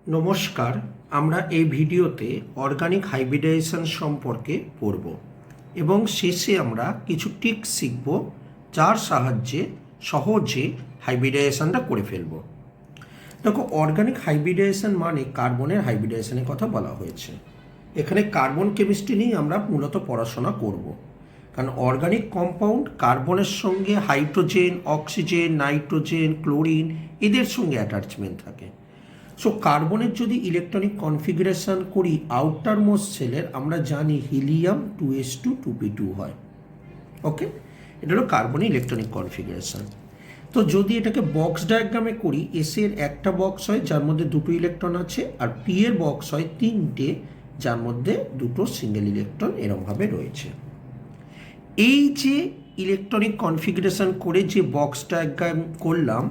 নমস্কার, আমরা এই ভিডিওতে অর্গানিক হাইব্রিডাইজেশন সম্পর্কে পড়ব এবং শেষে আমরা কিছু টিপস শিখব যার সাহায্যে সহজে হাইব্রিডাইজেশনটা করে ফেলব। দেখো, অর্গানিক হাইব্রিডাইজেশন মানে কার্বনের হাইব্রিডাইজেশনের কথা বলা হয়েছে। এখানে কার্বন কেমিস্ট্রি নিয়ে আমরা মূলত পড়াশোনা করব, কারণ অর্গানিক কম্পাউন্ড কার্বনের সঙ্গে হাইড্রোজেন, অক্সিজেন, নাইট্রোজেন, ক্লোরিন এদের সঙ্গে অ্যাটাচমেন্ট থাকে। সো কার্বনের যদি ইলেকট্রনিক কনফিগারেশন করি আউটার মোস্ট সেলের, আমরা জানি হিলিয়াম 2s2 2p2 হয়। ওকে, এটা হলো কার্বনের ইলেকট্রনিক কনফিগারেশন। তো যদি এটাকে বক্স ডায়াগ্রামে করি, এস এর একটা বক্স হয় যার মধ্যে দুটো ইলেকট্রন আছে, আর পি এর বক্স হয় তিনটে যার মধ্যে দুটো সিঙ্গেল ইলেকট্রন এরমভাবে রয়েছে। এই যে ইলেকট্রনিক কনফিগারেশন করে যে বক্স ডায়াগ্রাম করলাম,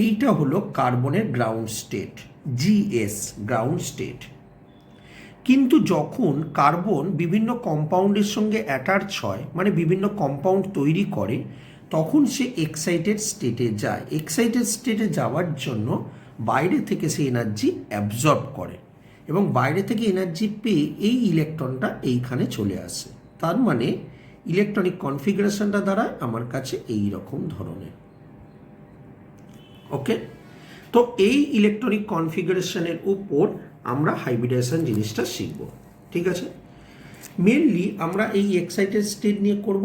এইটা হলো কার্বনের ground state, GS ground state. কিন্তু যখন কার্বন বিভিন্ন কম্পাউন্ডের সঙ্গে অ্যাটাচ হয়, মানে বিভিন্ন কম্পাউন্ড তৈরি করে, তখন সে এক্সাইটেড স্টেটে যায়। এক্সাইটেড স্টেটে যাওয়ার জন্য বাইরে থেকে সে এনার্জি অ্যাবজর্ব করে এবং বাইরে থেকে এনার্জি পেয়ে এই ইলেকট্রনটা এইখানে চলে আসে। তার মানে ইলেকট্রনিক কনফিগারেশনটা দাঁড়ায় আমার কাছে এই রকম ধরনের। ওকে, তো এই ইলেকট্রনিক কনফিগারেশনের উপর আমরা হাইব্রিডাইজেশন জিনিসটা শিখব। ঠিক আছে, মেনলি আমরা এই এক্সাইটেড স্টেট নিয়ে করব,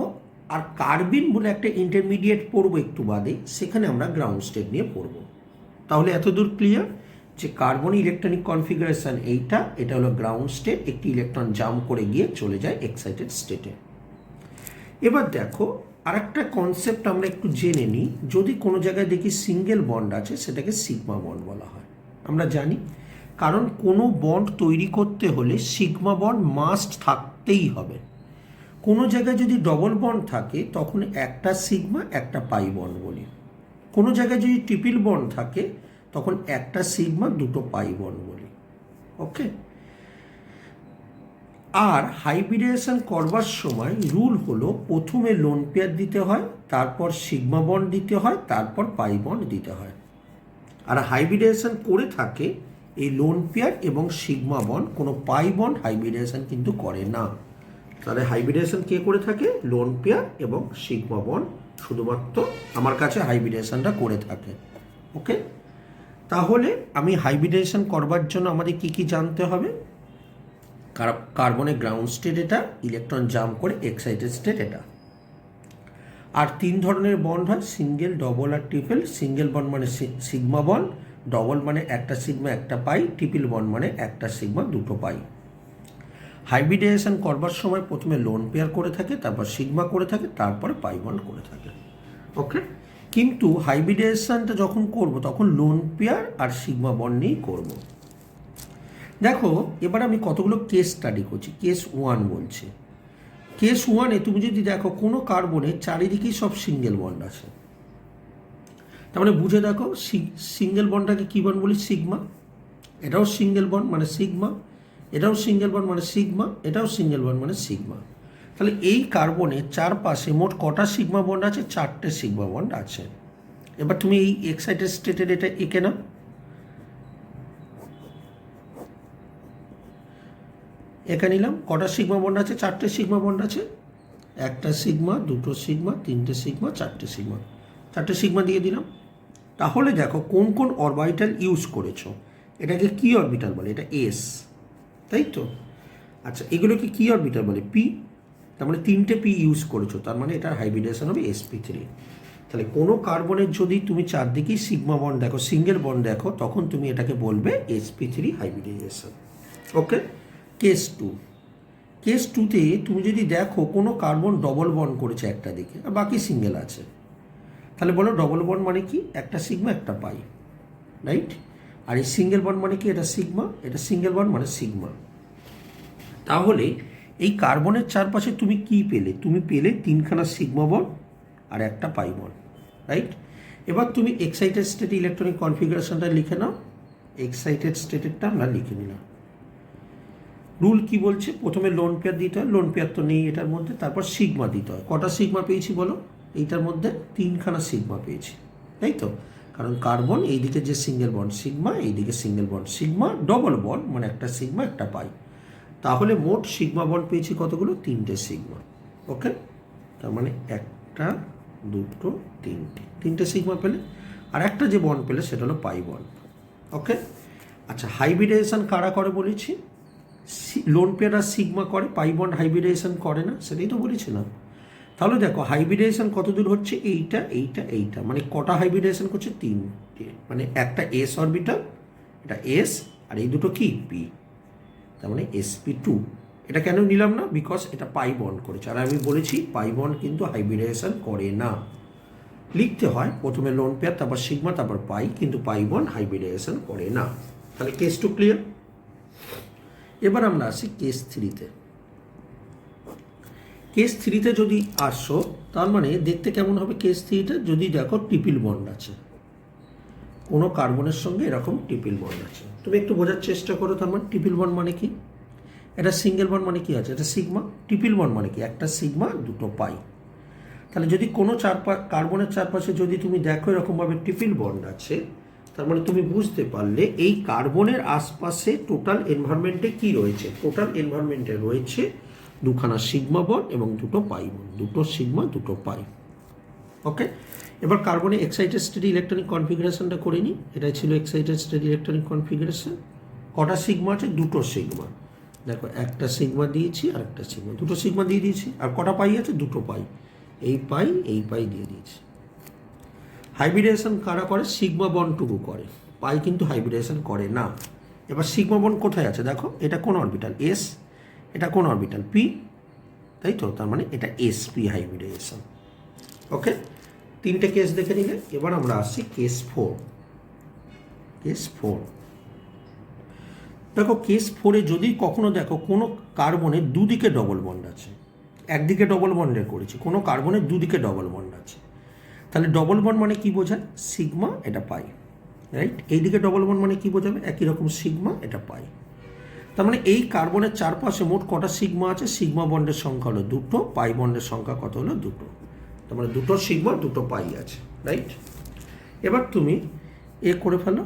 আর কার্বিন বলে একটা ইন্টারমিডিয়েট পড়বো একটু বাদে, সেখানে আমরা গ্রাউন্ড স্টেট নিয়ে পড়ব। তাহলে এতদূর ক্লিয়ার যে কার্বন ইলেকট্রনিক কনফিগারেশন এটা হলো গ্রাউন্ড স্টেট, একটি ইলেকট্রন জাম্প করে গিয়ে চলে যায় এক্সাইটেড স্টেটে। এবার দেখো, আরেকটা কনসেপ্ট আমরা একটু জেনে নিই। যদি কোনো জায়গায় দেখি সিঙ্গেল বন্ড আছে, সেটাকে সিগমা বন্ড বলা হয়। আমরা জানি, কারণ কোনো বন্ড তৈরি করতে হলে সিগমা বন্ড মাস্ট থাকতেই হবে। কোনো জায়গায় যদি ডবল বন্ড থাকে তখন একটা সিগমা একটা পাই বন্ড বলি। কোনো জায়গায় যদি ট্রিপল বন্ড থাকে তখন একটা সিগমা দুটো পাই বন্ড বলি। ওকে, আর হাইব্রিডাইজেশন করবার সময় রুল হলো প্রথমে লোন পেয়ার দিতে হয়, তারপর সিগমা বন্ড দিতে হয়, তারপর পাই বন্ড দিতে হয়। আর হাইব্রিডাইজেশন করে থাকে এই লোন পেয়ার এবং সিগমা বন্ড, কোনো পাই বন্ড হাইব্রিডাইজেশন কিন্তু করে না। তাহলে হাইব্রিডাইজেশন কে করে থাকে? লোন পেয়ার এবং সিগমা বন্ড শুধুমাত্র আমার কাছে হাইব্রিডাইজেশনটা করে থাকে। ওকে, তাহলে আমি হাইব্রিডাইজেশন করবার জন্য আমাদের কি কি জানতে হবে? কার্বনের গ্রাউন্ড স্টেট এটা, ইলেকট্রন জাম্প করে এক্সাইটেড স্টেট এটা। আর তিন ধরনের বন্ড হয়, সিঙ্গেল, ডবল আর ট্রিপল। সিঙ্গেল বন্ড মানে সিগমা বন্ড, ডবল মানে একটা সিগমা একটা পাই, ট্রিপল বন্ড মানে একটা সিগমা দুটো পাই। হাইব্রিডাইজেশন করবার সময় প্রথমে লোন পেয়ার করে থাকে, তারপর সিগমা করে থাকে, তারপরে পাই বন্ড করে থাকে। ওকে, কিন্তু হাইব্রিডাইজেশনটা যখন করব তখন লোন পেয়ার আর সিগমা বন্ড নিয়েই করব। দেখো, এবার আমি কতগুলো কেস স্টাডি করছি। কেস 1 বলছে, কেস 1-এ তুমি যদি দেখো কোনো কার্বনের চারিদিকেই সব সিঙ্গেল বন্ড আছে। তার মানে বুঝে দেখো, সিঙ্গেল বন্ডটাকে কী বন্ড বলি? সিগমা। এটাও সিঙ্গেল বন্ড মানে সিগমা, এটাও সিঙ্গেল বন্ড মানে সিগমা, এটাও সিঙ্গেল বন্ড মানে সিগমা। তাহলে এই কার্বনের চারপাশে মোট কটা সিগমা বন্ড আছে? 4টে সিগমা বন্ড আছে। এবার তুমি এই এক্সাইটেড স্টেটের এটা এঁকে নাও। এঁকে নিলাম। কটা সিগমা বন্ড আছে? 4টে সিগমা বন্ড আছে। একটা সিগমা, দুটো সিগমা, তিনটে সিগমা, 4টে সিগমা। 4টে সিগমা দিয়ে দিলাম। তাহলে দেখো কোন কোন অরবিটাল ইউজ করেছো। এটাকে কি অরবিটাল বলে? এটা এস, তাই তো? আচ্ছা, এগুলোকে কি অরবিটাল বলে? পি। তার মানে 3টে পি ইউজ করেছো, তার মানে এটার হাইব্রিডাইজেশন হবে sp3। তাহলে কোনো কার্বনের যদি তুমি চারদিকেই সিগমা বন্ড দেখো, সিঙ্গেল বন্ড দেখো, তখন তুমি এটাকে বলবে sp3 হাইব্রিডাইজেশন। ওকে, কেস 2। কেস 2-তে তুমি যদি দেখো কোনো কার্বন ডবল বন্ড করেছে একটা দিকে আর বাকি সিঙ্গেল আছে, তাহলে বলো ডবল বন্ড মানে কি? একটা সিগমা একটা পাই, রাইট? আর এই সিঙ্গেল বন্ড মানে কি? এটা সিগমা, এটা সিঙ্গেল বন্ড মানে সিগমা। তাহলে এই কার্বনের চারপাশে তুমি কি পেলে? তুমি পেলে 3খানা সিগমা বন্ড আর একটা পাই বন্ড, রাইট? এবার তুমি এক্সাইটেড স্টেট ইলেকট্রনিক কনফিগারেশনটা লিখে নাও। এক্সাইটেড স্টেটেরটা আমরা লিখে নিলাম। রুল কি বলছে? প্রথমে লোন পেয়ার দিতে হয়, লোন পেয়ার তো নেই এটার মধ্যে। তারপর সিগমা দিতে হয়। কটা সিগমা পেয়েছি বলো? এইটার মধ্যে 3খানা সিগমা পেয়েছি, তাই তো? কারণ কার্বন এইদিকে যে সিঙ্গেল বন্ড সিগমা, এইদিকে single bond sigma, double bond মানে একটা সিগমা একটা পাই। তাহলে মোট সিগমা বন্ড পেয়েছি কতগুলো? 3টে সিগমা। ওকে, তার মানে 1 2 3টে সিগমা পেলে, আর একটা যে বন্ড পেলে সেটা হলো পাই বন্ড। ওকে, আচ্ছা হাইব্রিডাইজেশন কারা করে বলেছি? লোন পেয়ার আর সিগমা করে, পাই বন্ড হাইব্রিডাইজেশন করে না, সেটাই তো বলেছিলাম। তাহলে দেখো হাইব্রিডাইজেশন কত দূর হচ্ছে? এইটা মানে কটা হাইব্রিডাইজেশন করছে? 3টে, মানে একটা এস অরবিটাল, এটা এস, আর এই দুটো কি? পি, তার মানে sp2। এটা কেন নিলাম না? বিকজ এটা পাই বন্ড করেছে, আর আমি বলেছি পাই বন্ড কিন্তু হাইব্রিডাইজেশন করে না। লিখতে হয় প্রথমে লোন পেয়ার, তারপর সিগমা, তারপর পাই, কিন্তু পাই বন্ড হাইব্রিডাইজেশন করে না। তাহলে কেস 2 ক্লিয়ার। এবার আমরা আসি কেস 3-তে। কেস 3-তে যদি আসো, তার মানে দেখতে কেমন হবে কেস 3-তে? যদি দেখো ট্রিপল বন্ড আছে, কোনো কার্বনের সঙ্গে এরকম ট্রিপল বন্ড আছে, তুমি একটু বোঝার চেষ্টা করো। তার মানে ট্রিপল বন্ড মানে কি? এটা সিঙ্গেল বন্ড মানে কি আছে? এটা সিগমা। ট্রিপল বন্ড মানে কি? একটা সিগমা দুটো পাই। তাহলে যদি কোনো কার্বনের চারপাশে যদি তুমি দেখো এরকমভাবে ট্রিপল বন্ড আছে, তার মানে তুমি বুঝতে পারলে এই কার্বনের আশপাশে টোটাল এনভায়রনমেন্টে কি রয়েছে? টোটাল এনভায়রনমেন্টে রয়েছে দুখানা সিগমা বন্ড এবং দুটো পাই বন্ড, দুটো সিগমা দুটো পাই। ওকে, এবার কার্বনে এক্সাইটেড স্টেট ইলেকট্রনিক কনফিগারেশনটা করে নিই। এটাই ছিল এক্সাইটেড স্টেট ইলেকট্রনিক কনফিগারেশন। কটা সিগমা আছে? দুটো সিগমা। দেখো একটা সিগমা দিয়েছি আর একটা সিগমা, দুটো সিগমা দিয়ে দিয়েছি। আর কটা পাই আছে? দুটো পাই, এই পাই দিয়ে দিয়েছি। হাইব্রিডাইজেশন কারা করে? সিগমা বন্ডটুকু করে, পাই কিন্তু হাইব্রিডাইজেশন করে না। এবার সিগমা বন্ড কোথায় আছে? দেখো এটা কোন অরবিটাল? এস, এটা কোন অরবিটাল? পি, তাই তো? তার মানে এটা sp হাইব্রিডাইজেশন। ওকে, 3টে কেস দেখে নিলে। এবার আমরা আসছি কেস 4। কেস 4 দেখো, কেস 4-এ যদি কখনো দেখো কোনো কার্বনের দুদিকে ডবল বন্ড আছে, একদিকে ডবল বন্ডের করেছি, কোনো কার্বনের দুদিকে ডবল বন্ড আছে, তাহলে ডবল বন্ড মানে কি বোঝায়? সিগমা, এটা পাই, রাইট? এইদিকে ডবল বন্ড মানে কি বোঝাবে? একই রকম সিগমা, এটা পাই। তার মানে এই কার্বনের চারপাশে মোট কটা সিগমা আছে? সিগমা বন্ডের সংখ্যা হলো 2টো, পাই বন্ডের সংখ্যা কত হলো? 2টো। তার মানে 2টো সিগমা 2টো পাই আছে, রাইট? এবার তুমি করে ফেলো,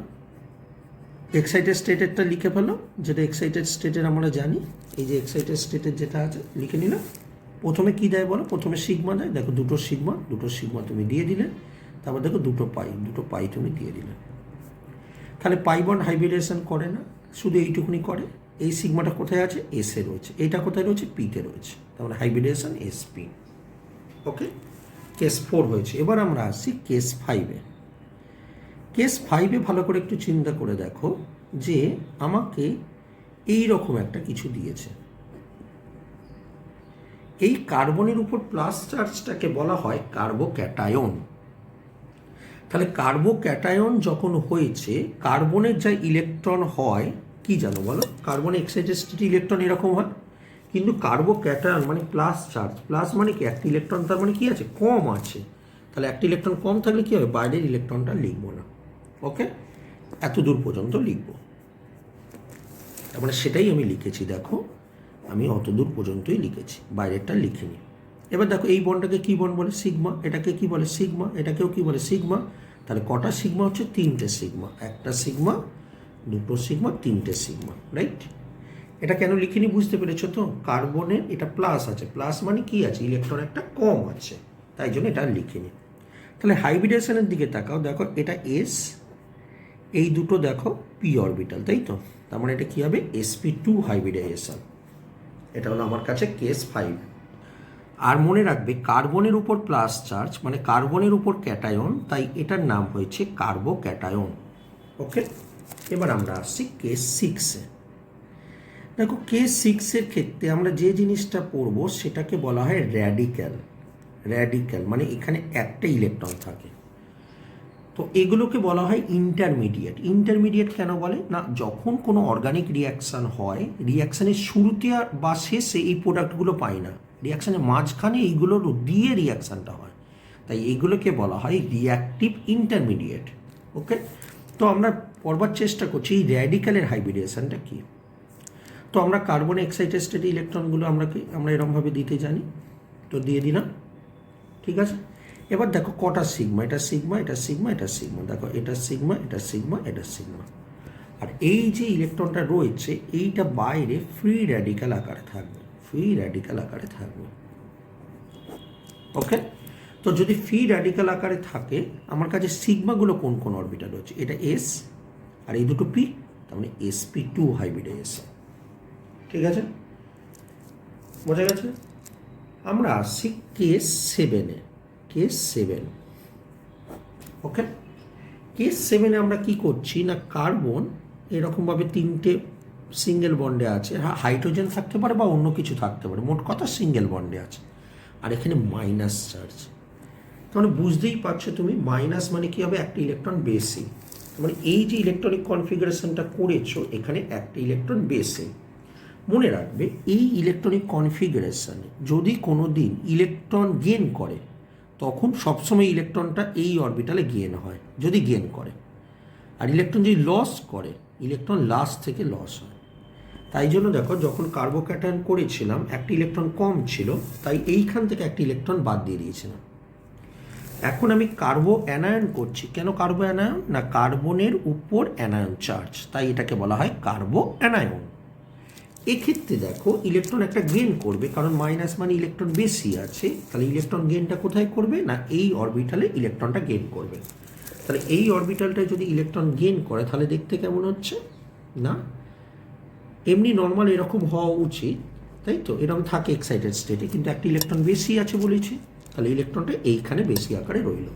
এক্সাইটেড স্টেটেরটা লিখে ফেলো, যেটা এক্সাইটেড স্টেটের আমরা জানি। এই যে এক্সাইটেড স্টেটের যেটা আছে লিখে নিলাম। প্রথমে কি দেয় বলো? প্রথমে সিগমা দেয়। দেখো দুটো সিগমা তুমি দিয়ে দিলে, তারপর দেখো দুটো পাই তুমি দিয়ে দিলে। তাহলে পাই বন্ড হাইব্রিডাইজেশন করে না, শুধু এইটুকুনি করে। এই সিগমাটা কোথায় আছে? এসে রয়েছে। এইটা কোথায় রয়েছে? পিতে রয়েছে। তার মানে হাইব্রিডাইজেশন sp। ওকে, কেস 4 হয়েছে। এবার আমরা আসছি কেস 5-এ। কেস 5-এ ভালো করে একটু চিন্তা করে দেখো যে আমাকে এই রকম একটা কিছু দিয়েছে। এই কার্বনের উপর প্লাস চার্জটাকে বলা হয় কার্বোক্যাটায়ন। তাহলে কার্বোক্যাটায়ন যখন হয়েছে, কার্বনের যা ইলেকট্রন হয় কি জানো বলো? কার্বনের এক্সাইটেড স্টেট ইলেকট্রন এরকম হয়, কিন্তু কার্বোক্যাটায়ন মানে প্লাস চার্জ। প্লাস মানে কি? একটা ইলেকট্রন, তার মানে কি আছে? কম আছে। তাহলে একটা ইলেকট্রন কম থাকলে কি হবে? বাইরের ইলেকট্রনটা লিখবো না। ওকে, এত দূর পর্যন্ত লিখবো। তার মানে সেটাই আমি লিখেছি। দেখো আমি অত দূর পর্যন্তই লিখেছি, বাইরেরটা লিখিনি। এবার দেখো এই বন্ডটাকে কি বন্ড বলে? সিগমা। এটাকে কি বলে? সিগমা। এটাকেও কি বলে? সিগমা। তাহলে কটা সিগমা হচ্ছে? 3টে সিগমা। একটা সিগমা, দুটো সিগমা, 3টে সিগমা, রাইট? এটা কেন লিখিনি বুঝতে পেরেছো তো? কার্বনের এটা প্লাস আছে, প্লাস মানে কি আছে? ইলেকট্রন একটা কম আছে, তাই জন্য এটা লিখিনি। তাহলে হাইব্রিডেশনের দিকে তাকাও, দেখো এটা এস, এই দুটো দেখো পি অরবিটাল, তাই তো? তার মানে এটা কি হবে? sp2 hybridization. এটা হলো আমার কাছে কেস 5। আর মনে রাখবে কার্বনের উপর প্লাস চার্জ মানে কার্বনের উপর ক্যাটায়ন, তাই এটার নাম হয়েছে কার্বোক্যাটায়ন। ওকে, এবার আমরা আসছি কেস 6-এ। দেখো কেস 6-এর ক্ষেত্রে আমরা যে জিনিসটা পড়ব সেটাকে বলা হয় র্যাডিক্যাল। র্যাডিক্যাল মানে এখানে একটা ইলেকট্রন থাকে, তো এগুলোকে বলা হয় ইন্টারমিডিয়েট। ইন্টারমিডিয়েট কেন বলে না? যখন কোনো অর্গানিক রিয়াকশান হয়, রিয়াকশানের শুরুতে বা শেষে এই প্রোডাক্টগুলো পাই না, রিয়াকশানের মাঝখানে এইগুলোর দিয়ে রিয়াকশানটা হয়, তাই এইগুলোকে বলা হয় রিয়াক্টিভ ইন্টারমিডিয়েট। ওকে, তো আমরা পড়বার চেষ্টা করছি এই র্যাডিক্যালের হাইব্রিডেশনটা কী। তো আমরা কার্বন এক্সাইটেড স্টেটে ইলেকট্রনগুলো আমরা এরকমভাবে দিতে জানি, তো দিয়ে দিলাম, ঠিক আছে। এবার দেখো কটা সিগমা, এটা সিগমা, এটা সিগমা, এটা সিগমা, দেখো এটা সিগমা, এটা সিগমা, এটা সিগমা। আর এই যে ইলেকট্রনটা রয়েছে এইটা বাইরে ফ্রি র্যাডিক্যাল আকারে থাকবে, ফ্রি র্যাডিক্যাল আকারে থাকবে। ওকে, তো যদি ফ্রি র্যাডিক্যাল আকারে থাকে আমার কাছে সিগমাগুলো কোন কোন অরবিটাল রয়েছে, এটা এস আর এই দুটো পি, তার মানে sp2 হাইব্রিডাইজেশন। ঠিক আছে, বোঝা গেছে? আমরা আসছি কেস 7-এ, কেস 7। ওকে, কেস 7-এ আমরা কি করছি না, কার্বন এরকমভাবে 3টে সিঙ্গেল বন্ডে আছে, হ্যাঁ হাইড্রোজেন থাকতে পারে বা অন্য কিছু থাকতে পারে, মোট কথা সিঙ্গেল বন্ডে আছে, আর এখানে মাইনাস চার্জ। তাহলে বুঝতেই পারছো তুমি, মাইনাস মানে কি হবে, একটা ইলেকট্রন বেশি। মানে এই যে ইলেকট্রনিক কনফিগারেশনটা করেছো এখানে একটা ইলেকট্রন বেশি। মনে রাখবে এই ইলেকট্রনিক কনফিগারেশনে যদি কোনো দিন ইলেকট্রন গেন করে তখন সবসময় ইলেকট্রনটা এই অরবিটালে গেন হয়, যদি গেন করে। আর ইলেকট্রন যদি লস করে ইলেকট্রন লাস্ট থেকে লস হয়। তাই জন্য দেখো যখন কার্বোক্যাটায়ন করেছিলাম একটা ইলেকট্রন কম ছিল, তাই এইখান থেকে একটা ইলেকট্রন বাদ দিয়ে দিয়েছিলাম। এখন আমি কার্বো অ্যানায়ন করছি, কেন কার্বো অ্যানায়ন না, কার্বনের উপর অ্যানায়ন চার্জ, তাই এটাকে বলা হয় কার্বো অ্যানায়ন। এক্ষেত্রে দেখো ইলেকট্রন একটা গেন করবে, কারণ মাইনাস মানে ইলেকট্রন বেশি আছে, তাহলে ইলেকট্রন গেনটা কোথায় করবে না, এই অরবিটালে ইলেকট্রনটা গেন করবে। তাহলে এই অরবিটালটায় যদি ইলেকট্রন গেন করে তাহলে দেখতে কেমন হচ্ছে না, এমনি নর্মাল এরকম হওয়া উচিত, তাই তো, এরকম থাকে এক্সাইটেড স্টেটে, কিন্তু একটা ইলেকট্রন বেশি আছে বলেছি, তাহলে ইলেকট্রনটা এইখানে বেশি আকারে রইল।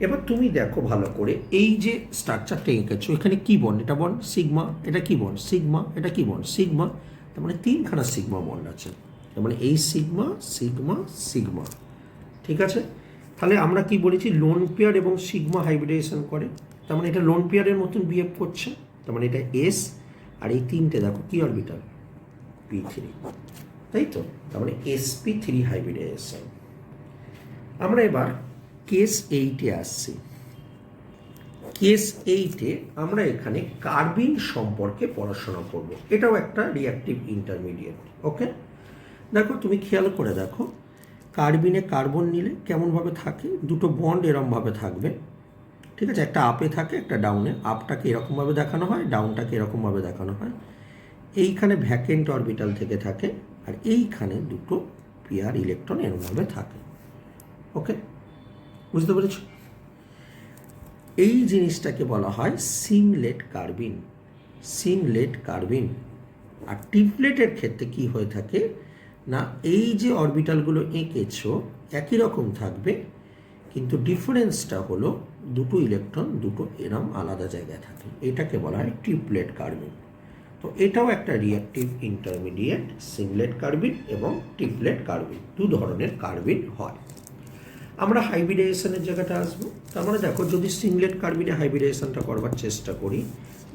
এবার তুমি দেখো ভালো করে, এই যে স্ট্রাকচারটা এঁকেছো এখানে কি বন্ড, এটা বন্ড সিগমা, এটা কি বন্ড সিগমা, এটা কি বন্ড সিগমা, তার মানে 3খানা সিগমা বন্ড আছে, তার মানে এই সিগমা সিগমা সিগমা। ঠিক আছে, তাহলে আমরা কি বলেছি, লোন পেয়ার এবং সিগমা হাইব্রিডাইজেশন করে, তার মানে এটা লোন পেয়ারের মতন বিহেভ করছে, তার মানে এটা এস, আর এই 3টে দেখো কি অরবিটাল p3, তাই তো, তার মানে sp3 হাইব্রিডাইজেশন। আমরা এবার কেস 8-এ আসছি। কেস 8-এ আমরা এখানে কার্বিন সম্পর্কে পড়াশোনা করব, এটাও একটা রিঅ্যাক্টিভ ইন্টারমিডিয়েট। ওকে, দেখো তুমি খেয়াল করে দেখো, কার্বিনে কার্বন নিলে কেমনভাবে থাকে, দুটো বন্ড এরমভাবে থাকবে। ঠিক আছে, একটা আপে থাকে একটা ডাউনে, আপটাকে এরকমভাবে দেখানো হয়, ডাউনটাকে এরকমভাবে দেখানো হয়। এইখানে ভ্যাকেন্ট অরবিটাল থেকে থাকে, আর এইখানে দুটো পেয়ার ইলেকট্রন এরমভাবে থাকে। ওকে, বুঝতে পেরেছ? এই জিনিসটাকে বলা হয় সিংলেট কার্বিন, সিংলেট কার্বিন। আর টিপলেটের ক্ষেত্রে কি হয়ে থাকে না, এই যে অরবিটালগুলো এঁকেছো একই রকম থাকবে, কিন্তু ডিফারেন্সটা হলো দুটো ইলেকট্রন দুটো এরম আলাদা জায়গায় থাকে, এটাকে বলা হয় ট্রিপলেট কার্বিন। তো এটাও একটা রিঅ্যাক্টিভ ইন্টারমিডিয়েট, সিংলেট কার্বিন এবং ট্রিপলেট কার্বিন, দু ধরনের কার্বিন হয়। আমরা হাইব্রিডাইজেশনের জায়গাটা আসবো। তার মানে দেখো যদি সিংলেট কার্বিনে হাইব্রিডাইজেশনটা করবার চেষ্টা করি,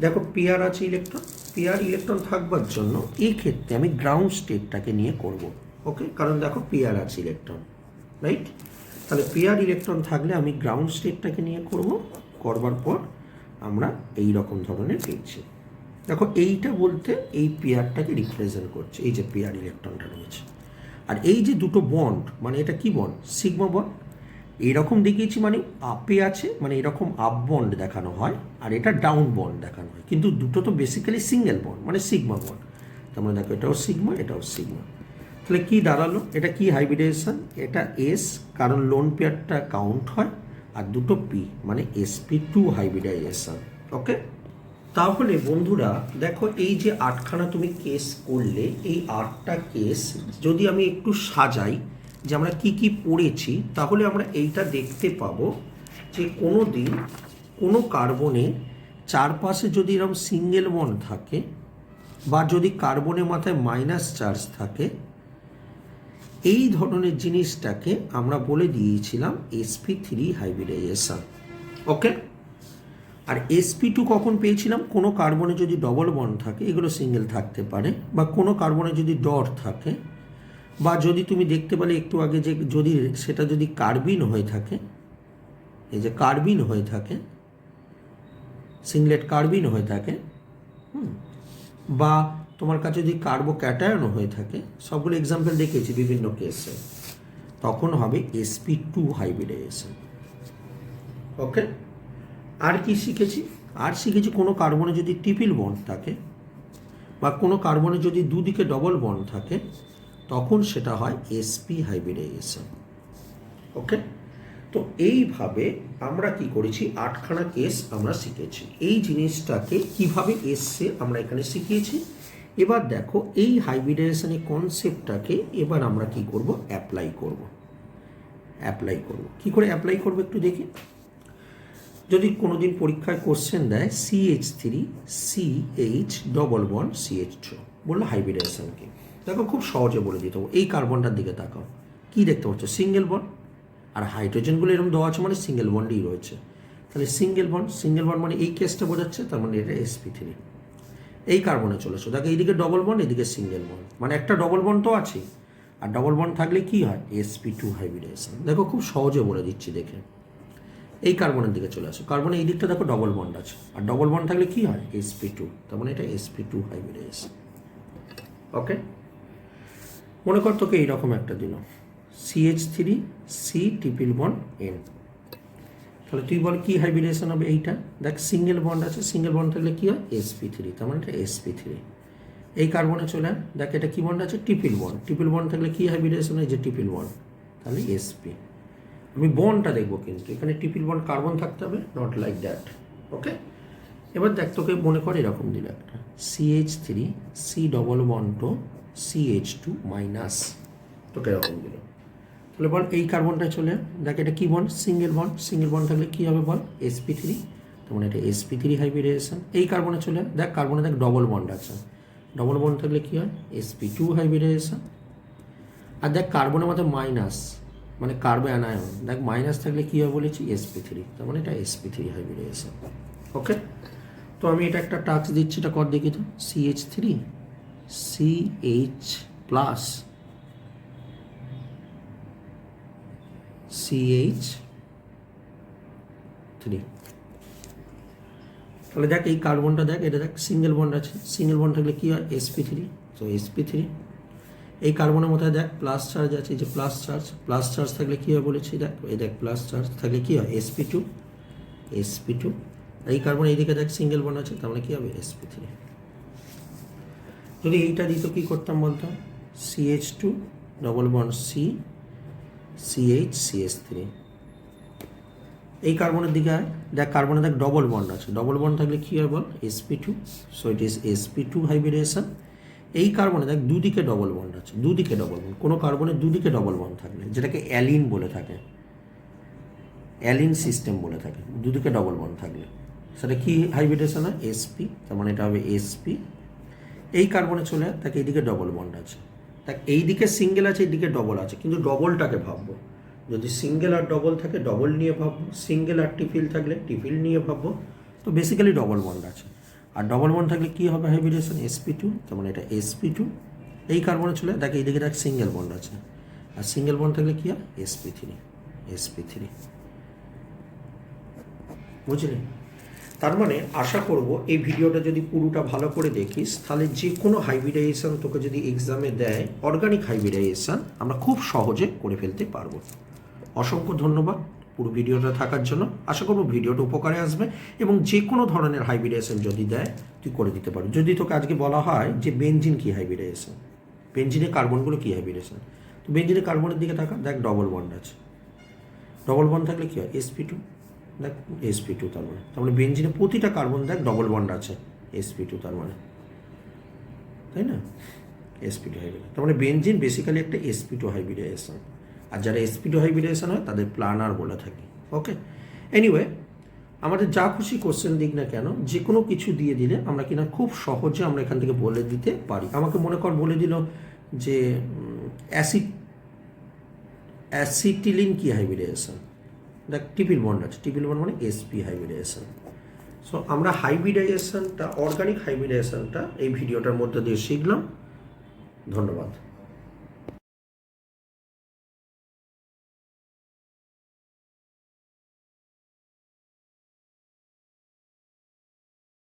দেখো পেয়ার আছে ইলেকট্রন, পেয়ার ইলেকট্রন থাকবার জন্য এই ক্ষেত্রে আমি গ্রাউন্ড স্টেটটাকে নিয়ে করব। ওকে, কারণ দেখো পেয়ার আছে ইলেকট্রন, রাইট? তাহলে পেয়ার ইলেকট্রন থাকলে আমি গ্রাউন্ড স্টেটটাকে নিয়ে করব, করবার পর আমরা এই রকম ধরনের পেয়েছি। দেখো এইটা বলতে এই পেয়ারটাকে রিপ্রেজেন্ট করছে, এই যে পেয়ার ইলেকট্রনটা রয়েছে। আর এই যে দুটো বন্ড, মানে এটা কি বন্ড, সিগমা বন্ড। এইরকম দেখিয়েছি মানে আপে আছে, মানে এরকম আপ বন্ড দেখানো হয়, আর এটা ডাউন বন্ড দেখানো হয়, কিন্তু দুটো তো বেসিক্যালি সিঙ্গেল বন্ড, মানে সিগমা বন্ড। তার মানে দেখো এটাও সিগমা এটাও সিগমা। তাহলে কি দাঁড়ালো, এটা কি হাইব্রিডাইজেশন, এটা এস, কারণ লোন পেয়ারটা কাউন্ট হয়, আর দুটো পি মানে sp2 হাইব্রিডাইজেশন। ওকে, তাহলে বন্ধুরা দেখো এই যে 8খানা তুমি কেস করলে, এই 8টা কেস যদি আমি একটু সাজাই যে আমরা কি কি পড়েছি, তাহলে আমরা এইটা দেখতে পাবো যে কোনো দিন কোনো কার্বনে চারপাশে যদি এরকম সিঙ্গেল বন্ড থাকে, বা যদি কার্বনের মাথায় মাইনাস চার্জ থাকে, এই ধরনের জিনিসটাকে আমরা বলে দিয়েছিলাম sp3 হাইব্রিডাইজেশন। ওকে, আর sp2 কখন পেয়েছিলাম, কোনো কার্বনে যদি ডবল বন্ড থাকে, এগুলো সিঙ্গেল থাকতে পারে, বা কোনো কার্বনে যদি ডট থাকে, বা যদি তুমি দেখতে পেলে একটু আগে যে যদি সেটা যদি কার্বিন হয়ে থাকে, এই যে কার্বিন হয়ে থাকে, সিংলেট কার্বিন হয়ে থাকে, বা তোমার কাছে যদি কার্বোক্যাটায়ন হয়ে থাকে, সবগুলো এক্সাম্পল দেখিয়েছি বিভিন্ন কেসে। তখন হবে sp2 হাইব্রিডাইজেশন। ওকে, আর কি শিখেছি? আর শিখেছি কোনো কার্বনে যদি ট্রিপল বন্ড থাকে বা কোনো কার্বনে যদি দুদিকে ডবল বন্ড থাকে তখন সেটা হয় sp হাইব্রিডাইজেশন। ওকে, তো এইভাবে আমরা কি করেছি, 8খানা কেস আমরা শিখেছি। এই জিনিসটাকে কিভাবে এসছে আমরা এখানে শিখিয়েছি। এবার দেখো এই হাইব্রিডাইজেশনের কনসেপ্টটাকে এবার আমরা কি করব, অ্যাপ্লাই করব। কি করে অ্যাপ্লাই করব একটু দেখি। যদি কোনোদিন পরীক্ষায় কোশ্চেন দেয় CH3CH ডবল বন্ড CH2 বললো হাইব্রিডাইজেশন কি, দেখো খুব সহজে বলে দিতে হবে। এই কার্বনটার দিকে তাকাও, কি দেখতে পাচ্ছ, সিঙ্গেল বন্ড, আর হাইড্রোজেনগুলো এরকম দেওয়া আছে মানে সিঙ্গেল বন্ডই রয়েছে। তাহলে সিঙ্গেল বন্ড মানে এই কেসটা বোঝাচ্ছে, তার মানে এটা sp3। এই কার্বনে চলেছো, দেখো এইদিকে ডবল বন্ড, এদিকে সিঙ্গেল বন্ড, মানে একটা ডবল বন্ড তো আছে, আর ডবল বন্ড থাকলে কি হয়, sp2 হাইব্রিডাইজেশন। দেখো খুব সহজে বলে দিচ্ছি দেখে। এই কার্বনের দিকে চলে আসো, কার্বনের এই দিকটা দেখো ডবল বন্ড আছে, আর ডবল বন্ড থাকলে কি হয়, sp2, তার মানে এটা sp2 হাইব্রিডাইজেশন। ওকে, মনে কর তোকে এইরকম একটা দিল CH3C ট্রিপল বন্ড N, তাহলে তুই বল কি হাইব্রিডাইজেশন হবে এইটা। দেখ সিঙ্গেল বন্ড আছে, সিঙ্গেল বন্ড থাকলে কি হয়, sp3, তার মানে এটা sp3। এই কার্বনে চলে দেখ এটা কি বন্ড আছে, ট্রিপল বন্ড থাকলে কি হাইব্রিডাইজেশন হয়, যে ট্রিপল বন্ড, তাহলে sp। আমি বন্ডটা দেখবো, কিন্তু এখানে ট্রিপল বন্ড কার্বন থাকতে হবে, নট লাইক দ্যাট। ওকে, এবার দেখ তোকে মনে করে এরকম দিল একটা CH3C double bond two CH2 minus, তোকে এরকম দিল। তাহলে বল এই কার্বনটা চলে দেখ এটা কি বন্ড, সিঙ্গেল বন্ড থাকলে কি হবে বল, sp3, তার মানে এটা sp3 হাইব্রিডাইজেশন। এই কার্বনে চলে দেখ, কার্বনে দেখ ডবল বন্ড আছে, ডবল বন্ড থাকলে কি হয়, sp2 হাইব্রিডাইজেশন। আর দেখ কার্বনের মধ্যে মাইনাস মানে কার্বন অ্যানায়ন, দেখ মাইনাস থাকলে কী হবে বলেছি, sp3, তার মানে এটা sp3 হাইব্রিডাইজেশন। ওকে, তো আমি এটা একটা টাস্ক দিচ্ছি, এটা কর দেখি তো, CH3CH প্লাস CH3, তাহলে দেখ এই কার্বনটা দেখ, এটা দেখ সিঙ্গেল বন্ড আছে, সিঙ্গেল বন্ড থাকলে কী হয়, sp3, তো sp3। এই কার্বনের মধ্যে দেখ প্লাস চার্জ আছে, যে প্লাস চার্জ থাকলে কী হয় বলেছি, দেখ এই দেখ প্লাস চার্জ থাকলে কী হয়, sp2। এই কার্বন এইদিকে দেখ সিঙ্গেল বন্ড আছে, তার মানে কী হবে, sp3। যদি এইটা দিত কী করতাম বলতাম, CH2 ডবল বন্ড CH3। এই কার্বনের দিকে দেখ, কার্বনে দেখ ডবল বন্ড আছে, ডবল বন্ড থাকলে কী হয় বল, sp2, so it is sp2 hybridization. এই কার্বনে দেখ দুদিকে ডবল বন্ড আছে, কোনো কার্বনের দুদিকে ডবল বন্ড থাকলে, যেটাকে অ্যালিন বলে থাকে, অ্যালিন সিস্টেম বলে থাকে, দুদিকে ডবল বন্ড থাকলে সেটা কি হাইব্রিডেশন হয়, sp, তার মানে এটা হবে sp। এই কার্বনে চলে তাকে এইদিকে ডবল বন্ড আছে, দেখ এইদিকে সিঙ্গেল আছে, এইদিকে ডবল আছে, কিন্তু ডবলটাকে ভাববো, যদি সিঙ্গেল আর ডবল থাকে ডবল নিয়ে ভাববো, সিঙ্গেল আর ট্রিপল থাকলে ট্রিপল নিয়ে ভাববো। তো বেসিক্যালি ডবল বন্ড আছে, আর ডবল বন্ড থাকলে কী হবে হাইব্রিডেশন, sp2, তার মানে এটা sp2। এই কার্বনে চলে দেখ এইদিকে দেখ সিঙ্গেল বন্ড আছে, আর সিঙ্গেল বন্ড থাকলে কী হয়, sp3। বুঝলি? তার মানে আশা করব এই ভিডিওটা যদি পুরোটা ভালো করে দেখিস, তাহলে যে কোনো হাইব্রিডাইজেশন তোকে যদি এক্সামে দেয়, অর্গানিক হাইব্রিডাইজেশন আমরা খুব সহজে করে ফেলতে পারবো। অসংখ্য ধন্যবাদ পুরো ভিডিওটা থাকার জন্য। আশা করব ভিডিওটা উপকারে আসবে, এবং যে কোনো ধরনের হাইব্রিডাইজেশন যদি দেয় তুই করে দিতে পারবি। যদি তোকে আজকে বলা হয় যে বেনজিন কী হাইব্রিডাইজেশন, বেনজিনের কার্বনগুলো কী হাইব্রিডাইজেশন, তো বেনজিনের কার্বনের দিকে থাকা দেখ ডবল বন্ড আছে, ডবল বন্ড থাকলে কী হয়, sp2, দেখ sp2, তার মানে বেনজিনের প্রতিটা কার্বন দেখ ডবল বন্ড আছে, sp2, তার মানে তাই না, sp2 হাইব্রিডাইজেশন। তার মানে বেনজিন বেসিক্যালি একটা sp2 হাইব্রিডাইজেশন, আর যারা sp2 হাইব্রিডাইজেশন হয় তাদের প্লানার বলে থাকি। ওকে, এনিওয়ে আমাদের যা খুশি কোশ্চেন দিক না কেন, যে কোনো কিছু দিয়ে দিলে আমরা কিনা খুব সহজে আমরা এখান থেকে বলে দিতে পারি। আমাকে মনে কর বলে দিল যে অ্যাসিটিলিন কি হাইব্রিডাইজেশন, দেখ ট্রিপল বন্ড আছে, ট্রিপল বন্ড মানে sp হাইব্রিডাইজেশন। সো আমরা হাইব্রিডাইজেশনটা, অর্গানিক হাইব্রিডাইজেশনটা এই ভিডিওটার মধ্যে দিয়ে শিখলাম। ধন্যবাদ।